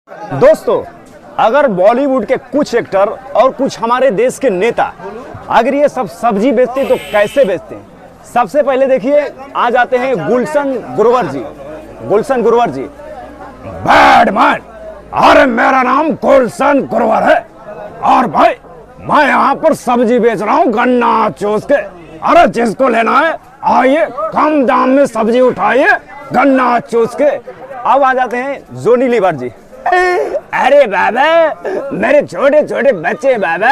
दोस्तों, अगर बॉलीवुड के कुछ एक्टर और कुछ हमारे देश के नेता अगर ये सब सब्जी बेचते तो कैसे बेचते हैं। सबसे पहले देखिए, आ जाते हैं गुलशन ग्रोवर जी। गुलशन ग्रोवर जी, बैडमैन, अरे मेरा नाम गुलशन ग्रोवर है और भाई मैं यहाँ पर सब्जी बेच रहा हूँ गन्ना चूस के। अरे जिसको लेना है आइए, कम दाम में सब्जी उठाइए गन्ना चूस के। अब आ जाते हैं जोनी लीवर जी। अरे बाबा, मेरे छोटे छोटे बच्चे बाबा,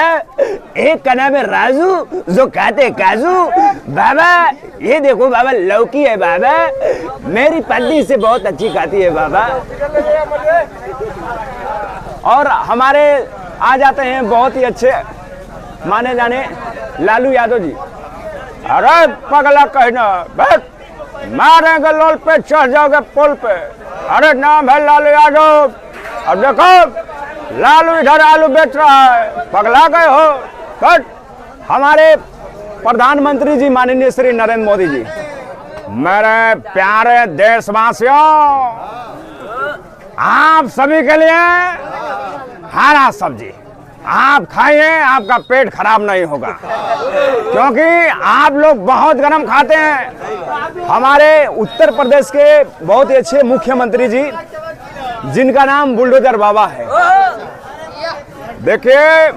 एक का नाम है राजू जो खाते काजू। बाबा ये देखो बाबा, लौकी है बाबा, मेरी पत्नी से बहुत अच्छी खाती है बाबा। और हमारे आ जाते हैं बहुत ही अच्छे माने जाने लालू यादव जी। अरे पगला कहना, मारेंगे लोल पे चढ़ जाओगे पुल पे। अरे नाम है लालू यादव। अब देखो लालू इधर आलू बेच रहा है, पगला गए हो। बट हमारे प्रधानमंत्री जी माननीय श्री नरेंद्र मोदी जी, मेरे प्यारे देशवासियों, आप सभी के लिए हरा सब्जी आप खाइए, आपका पेट खराब नहीं होगा, क्योंकि आप लोग बहुत गरम खाते हैं। हमारे उत्तर प्रदेश के बहुत ही अच्छे मुख्यमंत्री जी, जिनका नाम बुलडोजर बाबा है। देखिए,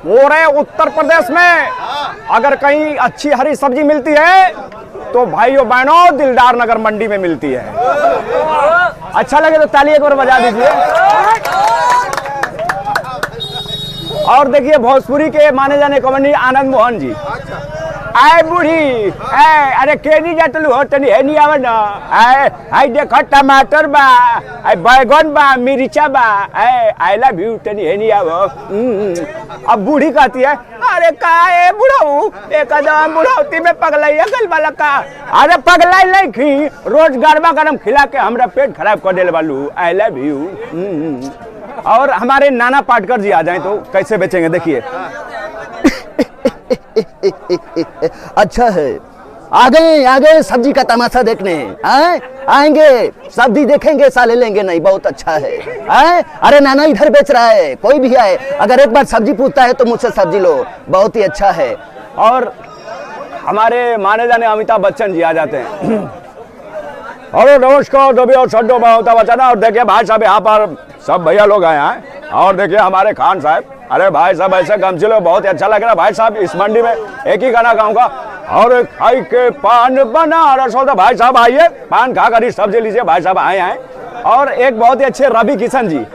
पूरे उत्तर प्रदेश में अगर कहीं अच्छी हरी सब्जी मिलती है तो भाइयों बहनों दिलदार नगर मंडी में मिलती है। अच्छा लगे तो ताली एक बार बजा दीजिए। और देखिए, भोजपुरी के माने जाने कवि आनंद मोहन जी। आए बूढ़ी, अरे केनी जातलू हो तनी है नहीं आवे ना। आई देखो टमाटर बा, आई बैगन बा, मिर्चा बा, आई लव यू तनी है नहीं आवो। अब बूढ़ी कहती है, अरे का है बुढ़ाऊ, एकदम बुढ़ावती में पगलाई गल वाला का। अरे पगलाई नहीं खी, रोज गरमा गरम खिला के हमरा पेट खराब कर देले बालू। I love you. और हमारे नाना पाटकर जी आ जाएं तो कैसे बेचेंगे, देखिए। अच्छा है, आ गए सब्जी का तमाशा देखने। आएंगे सब्जी देखेंगे, साले लेंगे नहीं, बहुत अच्छा है। अरे नाना इधर बेच रहा है, कोई भी आए अगर एक बार सब्जी पूछता है तो मुझसे सब्जी लो, बहुत ही अच्छा है। और हमारे माने जाने अमिताभ बच्चन जी आ जाते हैं। अरे नमस्कार दबी और छड्डो में अमिताभ बच्चन। और देखिए भाई साहब, यहाँ पर सब भैया लोग आए हैं। और देखिए हमारे खान साहब, अरे भाई साहब ऐसे गमछे लो, बहुत ही अच्छा लग रहा है भाई साहब। इस मंडी में एक ही गाना गाऊंगा, और खाई के पान बना रसो। तो भाई साहब आइए, पान खा कर ही सब्जी लीजिए। भाई साहब आए। और एक बहुत ही अच्छे रवि किशन जी।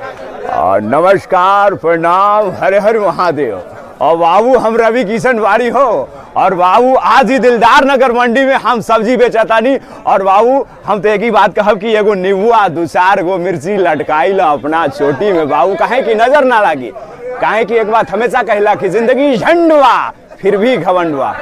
नमस्कार, प्रणाम, हरे हर महादेव। और बाबू हम रवि किशन वारी हो, और बाबू आज ही दिलदार नगर मंडी में हम सब्जी बेचता नहीं। और बाबू हम तो एक ही बात कहब कि एगो नींबुआ 2-4 गो मिर्ची लटकाई ला अपना चोटी में बाबू, काहे की नजर ना लगी। काहे की एक बात हमेशा कहला कि जिंदगी झंडुआ फिर भी घमंडुआ।